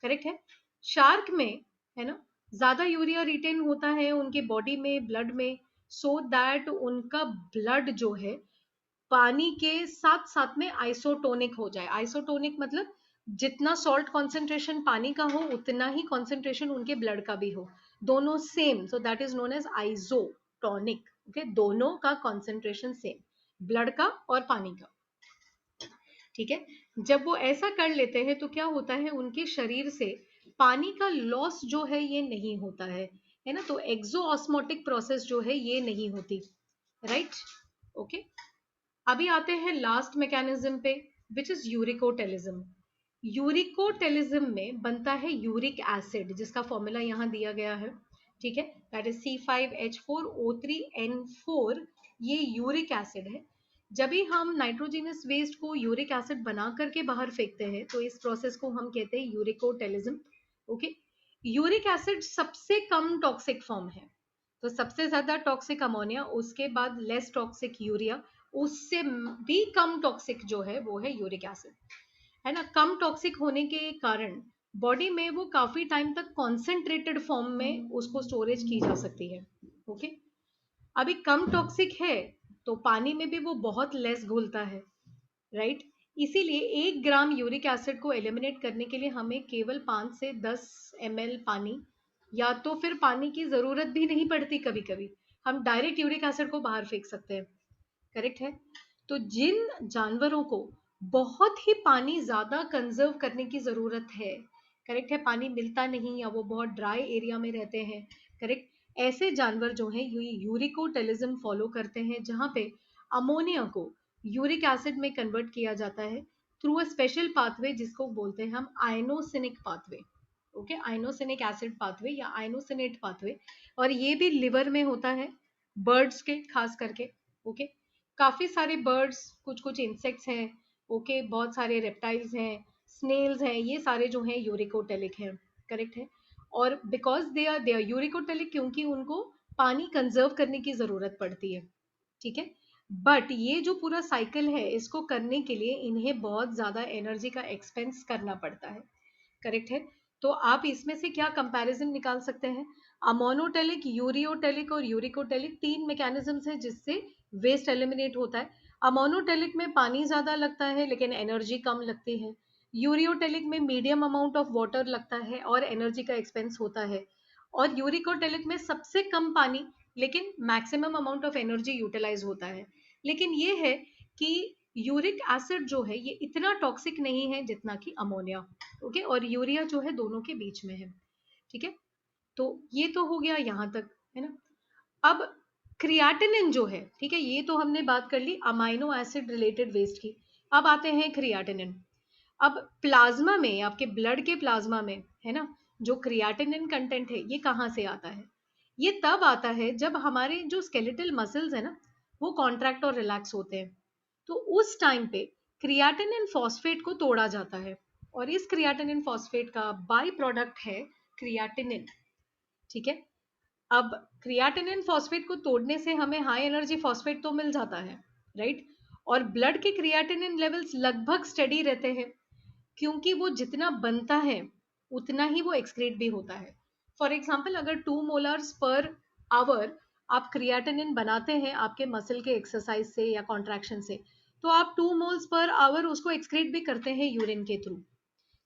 करेक्ट है। शार्क में, है ना, ज्यादा यूरिया रिटेन होता है उनके बॉडी में, ब्लड में, सो दैट उनका ब्लड जो है पानी के साथ साथ में आइसोटोनिक हो जाए। आइसोटोनिक मतलब जितना सॉल्ट कॉन्सेंट्रेशन पानी का हो उतना ही कॉन्सेंट्रेशन उनके ब्लड का भी हो, दोनों same, so that is known as isotonic, okay, दोनों का कॉन्सेंट्रेशन सेम, ब्लड का और पानी का, ठीक है। जब वो ऐसा कर लेते हैं तो क्या होता है, उनके शरीर से पानी का लॉस जो है ये नहीं होता है ना, तो एक्सोऑस्मोटिक प्रोसेस जो है ये नहीं होती, राइट, ओके। अभी आते हैं लास्ट मैकेनिज्म पे, विच इज यूरिकोटेलिज्म। यूरिकोटेलिज्म में बनता है यूरिक एसिड, जिसका फॉर्मूला यहाँ दिया गया है, ठीक है, दैट इज C5H4O3N4। ये यूरिक एसिड है। जब भी हम नाइट्रोजिनस वेस्ट को यूरिक एसिड बना करके बाहर फेंकते हैं तो इस प्रोसेस को हम कहते हैं यूरिकोटेलिज्म, ओके। यूरिक एसिड सबसे कम टॉक्सिक फॉर्म है, तो सबसे ज्यादा टॉक्सिक अमोनिया, उसके बाद लेस टॉक्सिक यूरिया, उससे भी कम टॉक्सिक जो है वो है यूरिक एसिड, है ना। कम टॉक्सिक होने के कारण बॉडी में वो काफी टाइम तक कॉन्सेंट्रेटेड फॉर्म में उसको स्टोरेज की जा सकती है, ओके। अभी कम टॉक्सिक है तो पानी में भी वो बहुत लेस घुलता है, राइट। इसीलिए 1 ग्राम यूरिक एसिड को एलिमिनेट करने के लिए हमें केवल 5 से 10 ml पानी, या तो फिर पानी की जरूरत भी नहीं पड़ती, कभी कभी हम डायरेक्ट यूरिक एसिड को बाहर फेंक सकते हैं, करेक्ट है। तो जिन जानवरों को बहुत ही पानी ज्यादा कंजर्व करने की जरूरत है, करेक्ट है, पानी मिलता नहीं या वो बहुत ड्राई एरिया में रहते हैं, करेक्ट, ऐसे जानवर जो हैं ये यूरिकोटेलिज्म फॉलो करते हैं, जहां पे अमोनिया को यूरिक एसिड में कन्वर्ट किया जाता है थ्रू अ स्पेशल पाथवे जिसको बोलते हैं हम आयनोसिनिक पाथवे। ओके, आयनोसिनिक एसिड पाथवे या आयनोसिनेट पाथवे। और ये भी लिवर में होता है, बर्ड्स के खास करके। ओके, काफी सारे बर्ड्स, कुछ कुछ इंसेक्ट्स हैं, ओके, बहुत सारे रेप्टाइल्स हैं, स्नेल्स हैं, ये सारे जो हैं यूरिकोटेलिक हैं। करेक्ट है। और बिकॉज दे आर यूरिकोटेलिक, क्योंकि उनको पानी कंजर्व करने की जरूरत पड़ती है। ठीक है। बट ये जो पूरा साइकिल है, इसको करने के लिए इन्हें बहुत ज्यादा एनर्जी का एक्सपेंस करना पड़ता है। करेक्ट है। तो आप इसमें से क्या कंपैरिजन निकाल सकते हैं? अमोनोटेलिक, यूरियोटेलिक और यूरिकोटेलिक, तीन मैकेनिज्म्स हैं जिससे वेस्ट एलिमिनेट होता है। अमोनोटेलिक में पानी ज्यादा लगता है लेकिन एनर्जी कम लगती है। यूरियोटेलिक में मीडियम अमाउंट ऑफ वाटर लगता है और एनर्जी का एक्सपेंस होता है। और यूरिकोटेलिक में सबसे कम पानी लेकिन maximum amount of energy utilise होता है। लेकिन ये है कि यूरिक एसिड जो है ये इतना टॉक्सिक नहीं है जितना कि अमोनिया। ओके, और यूरिया जो है दोनों के बीच में है। ठीक है। तो ये तो हो गया यहां तक, है ना। अब क्रिएटिनिन जो है, ठीक है, ये तो हमने बात कर ली अमाइनो एसिड रिलेटेड वेस्ट की। अब आते हैं क्रिएटिनिन। अब प्लाज्मा में, आपके ब्लड के प्लाज्मा में, है ना, जो क्रिएटिनिन कंटेंट है ये कहाँ से आता है? ये तब आता है जब हमारे जो स्केलेटल मसल्स है ना, वो कॉन्ट्रैक्ट और रिलैक्स होते हैं। तो उस टाइम पे क्रिएटिनिन फॉस्फेट को तोड़ा जाता है, और इस क्रिएटिनिन फॉस्फेट का बाई प्रोडक्ट है क्रिएटिनिन। ठीक है। अब क्रिएटिनिन फॉस्फेट को तोड़ने से हमें हाई एनर्जी फॉस्फेट तो मिल जाता है, राइट। और ब्लड के क्रिएटिनिन लेवल्स लगभग स्टेडी रहते हैं, क्योंकि वो जितना बनता है उतना ही वो एक्सक्रीट भी होता है। फॉर एग्जाम्पल, अगर 2 मोलर्स पर आवर आप क्रिएटिनिन बनाते हैं आपके मसल के एक्सरसाइज से या कॉन्ट्रैक्शन से, तो आप 2 मोल्स पर आवर उसको एक्सक्रीट भी करते हैं यूरिन के थ्रू।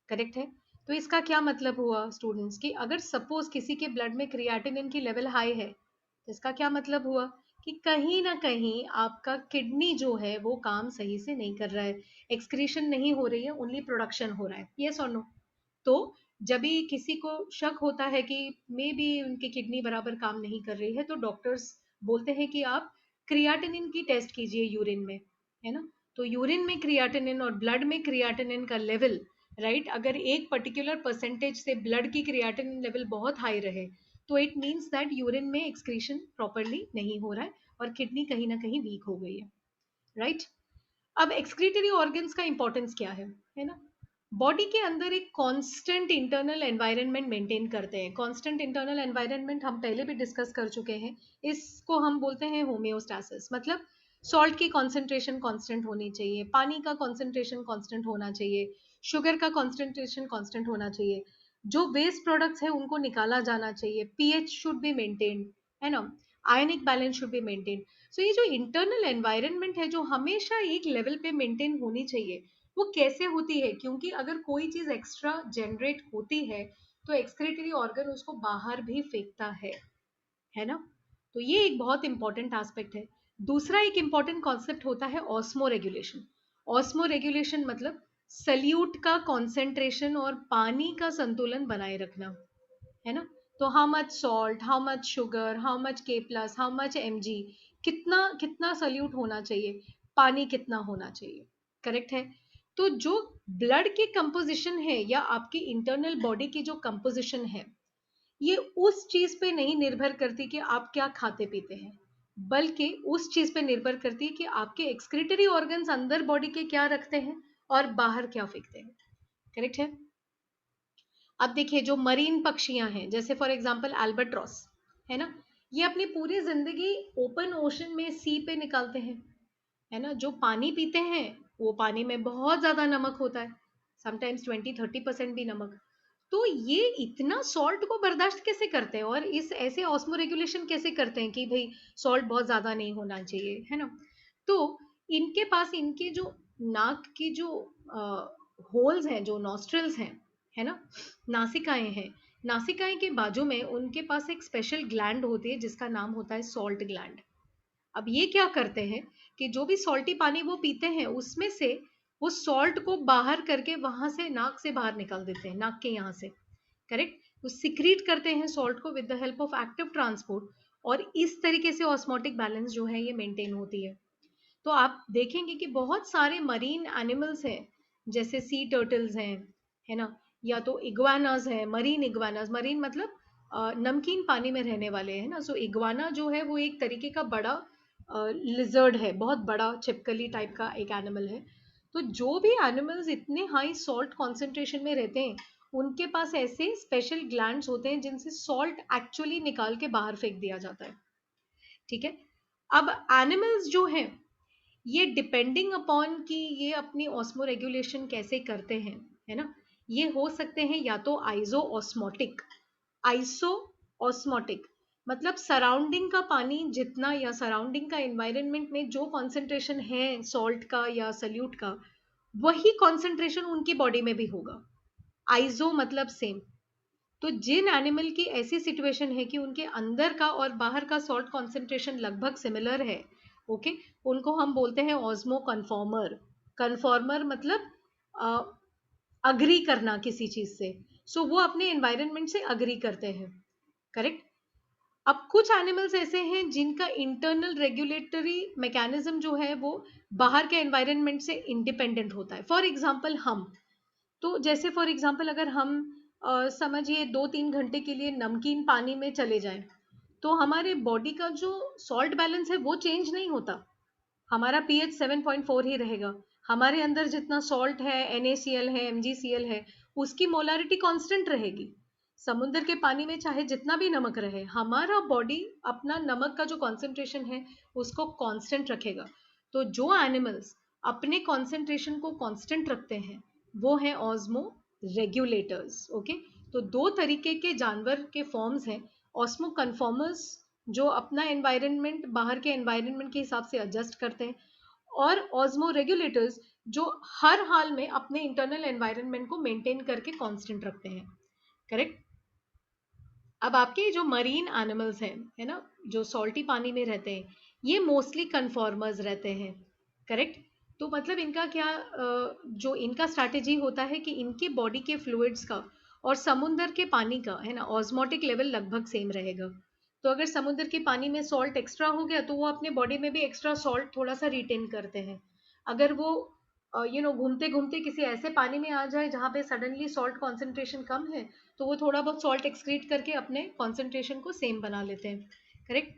करेक्ट है। तो इसका क्या मतलब हुआ स्टूडेंट्स, कि अगर सपोज किसी के ब्लड में क्रिएटिनिन की लेवल हाई है, तो इसका क्या मतलब हुआ कि कहीं ना कहीं आपका किडनी जो है वो काम सही से नहीं कर रहा है, एक्सक्रीशन नहीं हो रही है, ओनली प्रोडक्शन हो रहा है। यस और नो? तो जब भी किसी को शक होता है कि मे बी उनकी किडनी बराबर काम नहीं कर रही है, तो डॉक्टर्स बोलते हैं कि आप क्रिएटिनिन की टेस्ट कीजिए यूरिन में, है ना। तो यूरिन में क्रिएटिनिन और ब्लड में क्रिएटिनिन का लेवल, राइट, अगर एक पर्टिकुलर परसेंटेज से ब्लड की क्रिएटिनिन लेवल बहुत हाई रहे, तो इट मीन्स दैट यूरिन में एक्सक्रीशन प्रॉपरली नहीं हो रहा है और किडनी कहीं ना कहीं वीक हो गई है, राइट। अब एक्सक्रीटरी ऑर्गन्स का इंपॉर्टेंस क्या है ना। बॉडी के अंदर एक कांस्टेंट इंटरनल एनवायरनमेंट मेंटेन करते हैं। कांस्टेंट इंटरनल एनवायरनमेंट हम पहले भी डिस्कस कर चुके हैं, इसको हम बोलते हैं होम्योस्टैसिस। मतलब सॉल्ट की कॉन्सेंट्रेशन कांस्टेंट होनी चाहिए, पानी का कॉन्सेंट्रेशन कांस्टेंट होना चाहिए, शुगर का कॉन्सेंट्रेशन कांस्टेंट होना चाहिए, जो वेस्ट प्रोडक्ट्स है उनको निकाला जाना चाहिए, पीएच शुड बी मेंटेन्ड, है ना, ionic balance should be maintained. So ये जो इंटरनल एनवायरनमेंट है जो हमेशा एक लेवल पे मेंटेन होनी चाहिए, वो कैसे होती है? क्योंकि अगर कोई चीज एक्स्ट्रा जनरेट होती है तो एक्सक्रीटरी ऑर्गन उसको बाहर भी फेंकता है ना। तो ये एक बहुत इंपॉर्टेंट एस्पेक्ट है। दूसरा एक इंपॉर्टेंट कॉन्सेप्ट होता है ऑस्मो रेगुलेशन। ऑस्मो रेगुलेशन मतलब सल्यूट का कॉन्सेंट्रेशन और पानी का संतुलन बनाए रखना, है ना। तो how much salt, how much sugar, how much K plus, how much M G, कितना कितना सल्यूट होना चाहिए, पानी कितना होना चाहिए। करेक्ट है। तो जो ब्लड की कंपोजिशन है या आपकी इंटरनल बॉडी की जो कंपोजिशन है, ये उस चीज पे नहीं निर्भर करती कि आप क्या खाते पीते हैं, बल्कि उस चीज पे निर्भर करती है कि आपके एक्सक्रीटरी ऑर्गन्स अंदर बॉडी के क्या रखते हैं और बाहर क्या फेंकते हैं। करेक्ट है। अब देखिए, जो मरीन पक्षियां हैं, जैसे फॉर एग्जांपल एल्बाट्रॉस, है ना, ये अपनी पूरी जिंदगी ओपन ओशन में सी पे निकालते हैं, है ना। जो पानी पीते हैं वो पानी में बहुत ज्यादा नमक होता है, समटाइम्स 20-30% भी नमक। तो ये इतना सॉल्ट को बर्दाश्त कैसे करते हैं और इस ऐसे ऑस्मो रेगुलेशन कैसे करते हैं कि भाई सॉल्ट बहुत ज्यादा नहीं होना चाहिए, है ना। तो इनके पास, इनके जो नाक की जो होल्स हैं, जो नॉस्ट्रल्स हैं, है ना, नासिकाएं हैं, नासिकाएं के बाजू में उनके पास एक स्पेशल ग्लैंड होती है जिसका नाम होता है सॉल्ट ग्लैंड। अब ये क्या करते हैं कि जो भी सॉल्टी पानी वो पीते हैं उसमें से वो सॉल्ट को बाहर करके वहां से नाक से बाहर निकाल देते हैं, नाक के यहाँ से। करेक्ट। वो सिक्रीट करते हैं सॉल्ट को with the help of active transport, और इस तरीके से ऑस्मोटिक बैलेंस जो है ये मेंटेन होती है। तो आप देखेंगे कि बहुत सारे मरीन एनिमल्स हैं, जैसे सी टर्टल्स हैं, है ना, या तो इग्वानास है, मरीन इग्वानास, मरीन मतलब नमकीन पानी में रहने वाले हैं ना। सो इग्वाना जो है वो एक तरीके का बड़ा लिजर्ड है, बहुत बड़ा छिपकली टाइप का एक एनिमल है। तो जो भी एनिमल्स इतने हाई सॉल्ट कॉन्सेंट्रेशन में रहते हैं, उनके पास ऐसे स्पेशल ग्लैंड्स होते हैं जिनसे सॉल्ट एक्चुअली निकाल के बाहर फेंक दिया जाता है। ठीक है। अब एनिमल्स जो हैं, ये डिपेंडिंग अपॉन कि ये अपनी ऑस्मो रेगुलेशन कैसे करते हैं, है ना, ये हो सकते हैं या तो आइसो ऑस्मोटिक। आइसो ऑस्मोटिक मतलब सराउंडिंग का पानी जितना, या सराउंडिंग का एनवायरनमेंट में जो कॉन्सेंट्रेशन है सॉल्ट का या सल्यूट का, वही कॉन्सेंट्रेशन उनकी बॉडी में भी होगा। आइसो मतलब सेम। तो जिन एनिमल की ऐसी सिचुएशन है कि उनके अंदर का और बाहर का सॉल्ट कॉन्सेंट्रेशन लगभग सिमिलर है, ओके, उनको हम बोलते हैं ऑस्मो कन्फॉर्मर। कन्फॉर्मर मतलब अग्री करना किसी चीज से। सो वो अपने एनवायरनमेंट से अग्री करते हैं। करेक्ट। अब कुछ एनिमल्स ऐसे हैं जिनका इंटरनल रेगुलेटरी मैकेनिज्म जो है वो बाहर के एनवायरनमेंट से इंडिपेंडेंट होता है। फॉर एग्जाम्पल हम, तो जैसे फॉर एग्जाम्पल अगर हम समझिए 2-3 घंटे के लिए नमकीन पानी में चले जाएं, तो हमारे बॉडी का जो सॉल्ट बैलेंस है वो चेंज नहीं होता। हमारा पीएच 7.4 ही रहेगा। हमारे अंदर जितना सॉल्ट है, NaCl है, MgCl है, उसकी मोलारिटी कांस्टेंट रहेगी। समुद्र के पानी में चाहे जितना भी नमक रहे, हमारा बॉडी अपना नमक का जो कॉन्सेंट्रेशन है उसको कांस्टेंट रखेगा। तो जो एनिमल्स अपने कॉन्सेंट्रेशन को कांस्टेंट रखते हैं वो है ऑस्मो रेगुलेटर्स। ओके। तो दो तरीके के जानवर के फॉर्म्स हैं। ऑस्मो कन्फॉर्मर्स जो अपना एनवायरनमेंट बाहर के एनवायरनमेंट के हिसाब से एडजस्ट करते हैं, और ऑस्मो रेगुलेटर्स जो हर हाल में अपने इंटरनल एनवायरनमेंट को मेंटेन करके कांस्टेंट रखते हैं। करेक्ट। अब आपके जो मरीन एनिमल्स हैं, है ना, जो सॉल्टी पानी में रहते हैं, ये मोस्टली कन्फॉर्मर्स रहते हैं। करेक्ट। तो मतलब इनका क्या जो इनका स्ट्रैटेजी होता है कि इनके बॉडी के फ्लूइड्स का और समुद्र के पानी का, है ना, ऑस्मोटिक लेवल लगभग सेम रहेगा। तो अगर समुद्र के पानी में सॉल्ट एक्स्ट्रा हो गया तो वो अपने बॉडी में भी एक्स्ट्रा सॉल्ट थोड़ा सा रिटेन करते हैं। अगर वो घूमते घूमते किसी ऐसे पानी में आ जाए जहाँ पे सडनली सॉल्ट कॉन्सेंट्रेशन कम है, तो वो थोड़ा बहुत सॉल्ट एक्सक्रीट करके अपने कॉन्सेंट्रेशन को सेम बना लेते हैं। करेक्ट।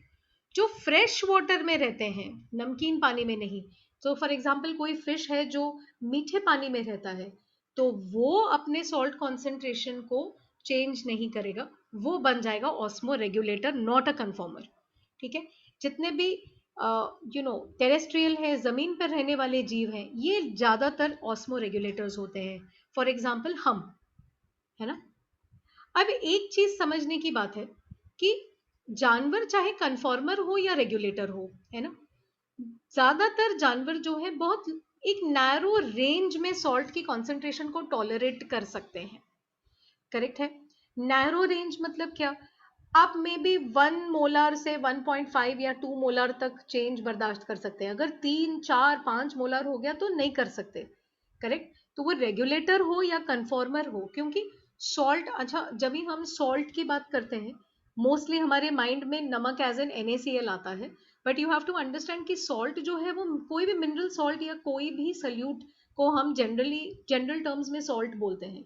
जो फ्रेश वाटर में रहते हैं, नमकीन पानी में नहीं, तो फॉर एग्जाम्पल कोई फिश है जो मीठे पानी में रहता है, तो वो अपने सॉल्ट कॉन्सेंट्रेशन को चेंज नहीं करेगा, वो बन जाएगा osmo regulator, not a conformer. ठीक है। जितने भी टेरेस्ट्रियल है, जमीन पर रहने वाले जीव हैं, ये ज्यादातर ऑस्मो रेगुलेटर्स होते हैं। फॉर एग्जाम्पल हम, है ना। अब एक चीज समझने की बात है कि जानवर चाहे कन्फॉर्मर हो या रेगुलेटर हो, है ना, ज्यादातर जानवर जो है बहुत एक नैरो रेंज में सॉल्ट की कॉन्सेंट्रेशन को टॉलरेट कर सकते हैं। करेक्ट है। नैरो रेंज मतलब क्या? आप मे बी 1 मोलर से 1.5 या 2 मोलर तक चेंज बर्दाश्त कर सकते हैं। अगर 3, 4, 5 मोलर हो गया तो नहीं कर सकते। करेक्ट। तो वो रेगुलेटर हो या कन्फॉर्मर हो, क्योंकि सॉल्ट, अच्छा, जब भी हम सॉल्ट की बात करते हैं मोस्टली हमारे माइंड में नमक एज एन NaCl आता है। But you have to understand कि सॉल्ट जो है वो कोई भी मिनरल सॉल्ट या कोई भी सल्यूट को हम जनरल टर्म्स में सॉल्ट बोलते हैं।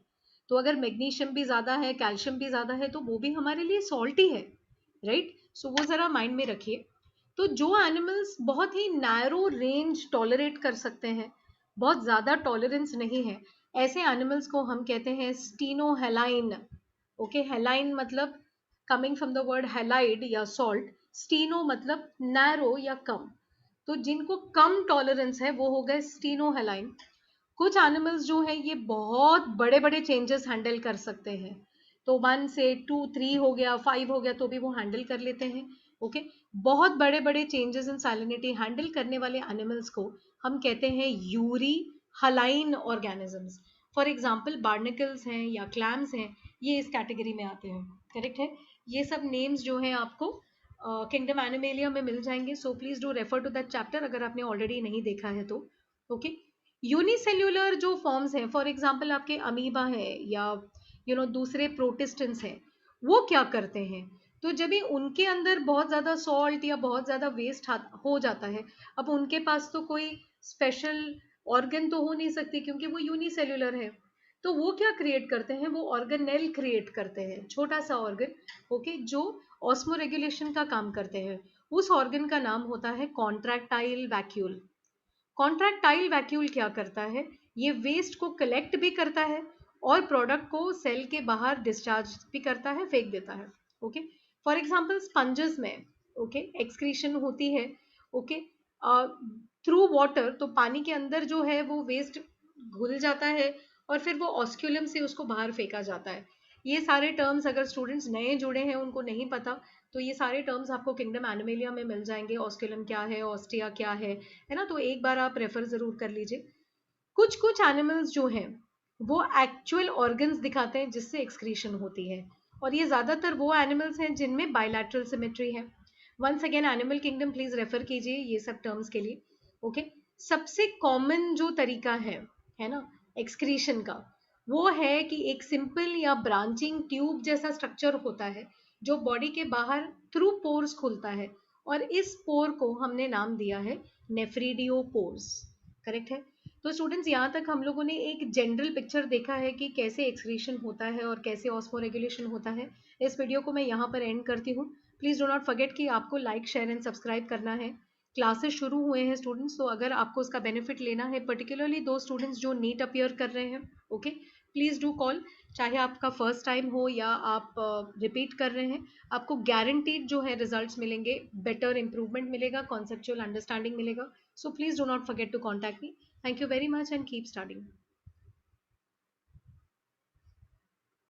तो अगर मैग्नीशियम भी ज्यादा है, कैल्शियम भी ज्यादा है, तो वो भी हमारे लिए सॉल्ट ही है। राइट। सो वो जरा माइंड में रखिए। तो जो एनिमल्स बहुत ही नैरो रेंज टॉलरेट कर सकते हैं, बहुत ज्यादा टॉलरेंस नहीं है, ऐसे एनिमल्स को हम कहते हैं स्टीनोहेलाइन। ओके। हेलाइन मतलब coming from the word halide या सॉल्ट। स्टीनो मतलब नैरो या कम। तो जिनको कम टॉलरेंस है वो हो गए स्टीनोहेलाइन। कुछ एनिमल्स जो है ये बहुत बड़े बड़े चेंजेस हैंडल कर सकते हैं। तो 1 से 2, 3 हो गया, 5 हो गया तो भी वो हैंडल कर लेते हैं। ओके। बहुत बड़े बड़े चेंजेस इन सैलिनिटी हैंडल करने वाले एनिमल्स को हम कहते हैं euryhaline organisms. For example barnacles हैं या क्लैम्स हैं, ये इस कैटेगरी में आते हैं। करेक्ट है। ये सब नेम्स जो हैं आपको किंगडम एनिमेलिया में मिल जाएंगे। So please do refer to that chapter अगर आपने ऑलरेडी नहीं देखा है तो। ओके। यूनिसेल्यूलर जो फॉर्म्स हैं, फॉर एग्जाम्पल आपके अमीबा है या दूसरे प्रोटिस्टेंस हैं, वो क्या करते हैं? तो जब भी उनके अंदर बहुत ज़्यादा सॉल्ट या बहुत ज़्यादा वेस्ट हो जाता है, अब उनके पास तो कोई स्पेशल ऑर्गन तो हो नहीं सकती क्योंकि वो यूनिसेल्युलर है, तो वो क्या क्रिएट करते हैं, वो ऑर्गेनेल क्रिएट करते हैं, छोटा सा ऑर्गन, ओके, जो ऑस्मो रेगुलेशन का काम करते हैं। उस ऑर्गन का नाम होता है कॉन्ट्रैक्टाइल वैक्यूल। कॉन्ट्रैक्टाइल वैक्यूल क्या करता है, ये वेस्ट को कलेक्ट भी करता है और प्रोडक्ट को सेल के बाहर डिस्चार्ज भी करता है, फेंक देता है, ओके। फॉर एग्जांपल स्पंजेस में, ओके, एक्सक्रीशन होती है, ओके, थ्रू वाटर, तो पानी के अंदर जो है वो वेस्ट घुल जाता है और फिर वो ऑस्क्यूलम से उसको बाहर फेंका जाता है। ये सारे टर्म्स अगर स्टूडेंट्स नए जुड़े हैं उनको नहीं पता, तो ये सारे टर्म्स आपको किंगडम एनिमेलिया में मिल जाएंगे, ऑस्क्यूलम क्या है, ऑस्टिया क्या है ना, तो एक बार आप रेफर जरूर कर लीजिए। कुछ कुछ एनिमल्स जो हैं वो एक्चुअल ऑर्गन्स दिखाते हैं जिससे एक्सक्रीशन होती है, और ये ज्यादातर वो एनिमल्स हैं जिनमें बायलैटरल सिमेट्री है। Once again animal kingdom please refer कीजिए ये सब टर्म्स के लिए, ओके। सबसे कॉमन जो तरीका है ना एक्सक्रीशन का, वो है कि एक सिंपल या ब्रांचिंग ट्यूब जैसा स्ट्रक्चर होता है जो बॉडी के बाहर थ्रू पोर्स खुलता है, और इस पोर को हमने नाम दिया है नेफ्रीडियोपोर्स, करेक्ट है। तो स्टूडेंट्स यहाँ तक हम लोगों ने एक जनरल पिक्चर देखा है कि कैसे एक्सक्रीशन होता है और कैसे ऑस्मोरेगुलेशन होता है। इस वीडियो को मैं यहाँ पर एंड करती हूँ। प्लीज़ डो नॉट फॉरगेट कि आपको लाइक शेयर एंड सब्सक्राइब करना है। क्लासेस शुरू हुए हैं स्टूडेंट्स, तो अगर आपको उसका बेनिफिट लेना है, पर्टिकुलरली दो स्टूडेंट्स जो नीट अपियर कर रहे हैं, ओके, प्लीज़ डू कॉल। चाहे आपका फर्स्ट टाइम हो या आप रिपीट कर रहे हैं, आपको गारंटीड जो है रिजल्ट्स मिलेंगे, बेटर इंप्रूवमेंट मिलेगा, कॉन्सेप्चुअल अंडरस्टैंडिंग मिलेगा। So please do not forget to contact me. Thank you very much and keep studying.